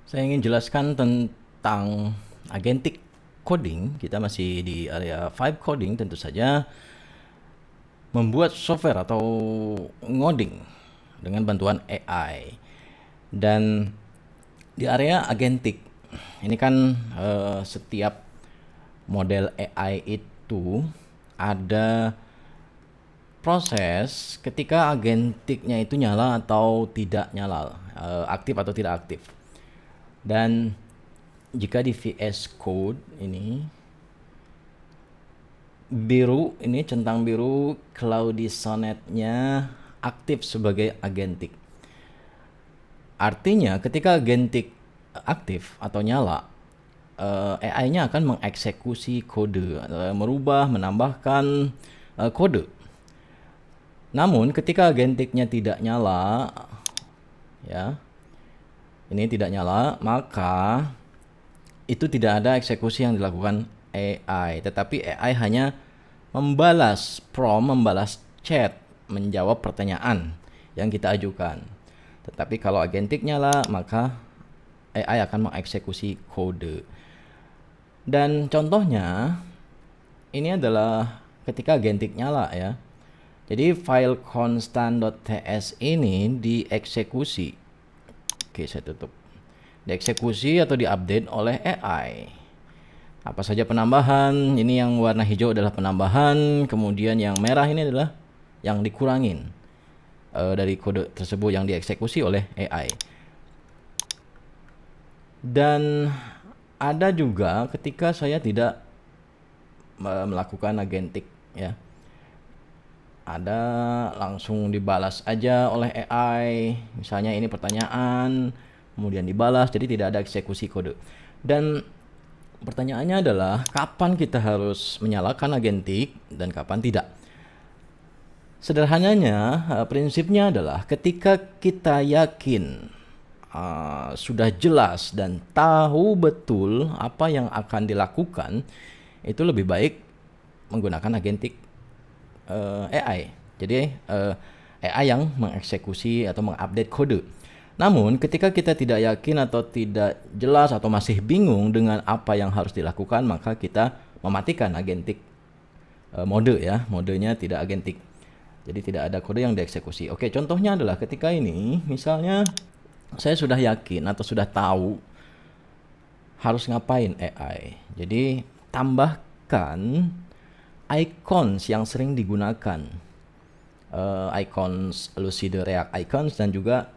Saya ingin jelaskan tentang agentic coding. Kita masih di area vibe coding, tentu saja membuat software atau ngoding dengan bantuan AI. Dan di area agentic ini kan setiap model AI itu ada proses ketika agentiknya itu nyala atau tidak nyala, aktif atau tidak aktif. Dan jika di VS Code ini biru, ini centang biru Cloudy Sonnet-nya aktif sebagai agentik. Artinya ketika agentik aktif atau nyala, AI-nya akan mengeksekusi kode, merubah, menambahkan kode. Namun ketika agentiknya tidak nyala, ya, ini tidak nyala, maka itu tidak ada eksekusi yang dilakukan AI, tetapi AI hanya membalas prompt, membalas chat, menjawab pertanyaan yang kita ajukan. Tetapi kalau agentik nyala, maka AI akan mengeksekusi kode. Dan contohnya ini adalah ketika agentik nyala, ya. Jadi file constant.ts ini dieksekusi. Oke, saya tutup. Dieksekusi atau diupdate oleh AI. Apa saja penambahan? Ini yang warna hijau adalah penambahan, kemudian yang merah ini adalah yang dikurangin dari kode tersebut yang dieksekusi oleh AI. Dan ada juga ketika saya tidak melakukan agentik, ya. Ada langsung dibalas aja oleh AI, misalnya ini pertanyaan, kemudian dibalas, jadi tidak ada eksekusi kode. Dan pertanyaannya adalah kapan kita harus menyalakan agentik dan kapan tidak. Sederhananya, prinsipnya adalah ketika kita yakin sudah jelas dan tahu betul apa yang akan dilakukan, itu lebih baik menggunakan agentik AI. Jadi AI yang mengeksekusi atau mengupdate kode. Namun ketika kita tidak yakin atau tidak jelas atau masih bingung dengan apa yang harus dilakukan, maka kita mematikan agentik mode, ya. Modenya tidak agentik. Jadi tidak ada kode yang dieksekusi. Oke, contohnya adalah ketika ini misalnya saya sudah yakin atau sudah tahu harus ngapain AI. Jadi tambahkan icons yang sering digunakan, icons Lucid React Icons dan juga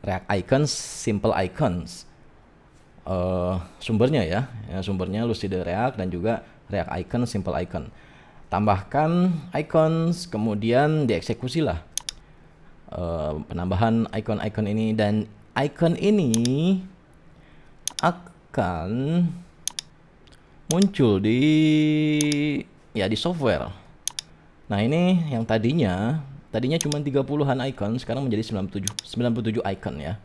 React Icons Simple Icons. Sumbernya, ya, sumbernya Lucid React dan juga React Icon Simple Icon. Tambahkan icons, kemudian dieksekusilah penambahan icon-icon ini, dan icon ini akan muncul di software. Nah, ini yang tadinya cuma 30-an icon, sekarang menjadi 97 icon, ya.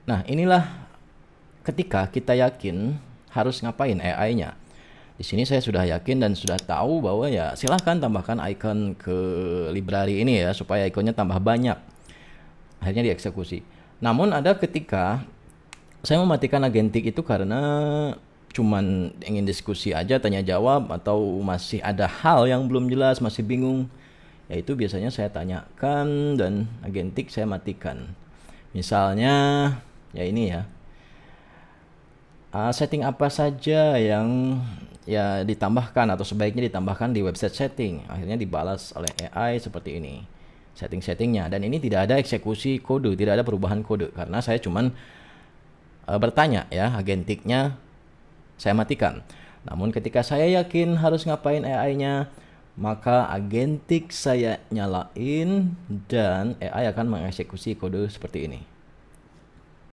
Nah, inilah ketika kita yakin harus ngapain AI-nya. Di sini saya sudah yakin dan sudah tahu bahwa, ya, silahkan tambahkan icon ke library ini, ya, supaya ikonnya tambah banyak. Akhirnya dieksekusi. Namun ada ketika saya mematikan agentik itu karena cuman ingin diskusi aja, tanya jawab, atau masih ada hal yang belum jelas, masih bingung, yaitu biasanya saya tanyakan dan agentik saya matikan. Misalnya, ya ini, ya, setting apa saja yang, ya, ditambahkan atau sebaiknya ditambahkan di website setting. Akhirnya dibalas oleh AI seperti ini setting-settingnya, dan ini tidak ada eksekusi kode, tidak ada perubahan kode karena saya cuman bertanya, ya, agentiknya saya matikan. Namun ketika saya yakin harus ngapain AI-nya, maka agentik saya nyalain dan AI akan mengeksekusi kode seperti ini.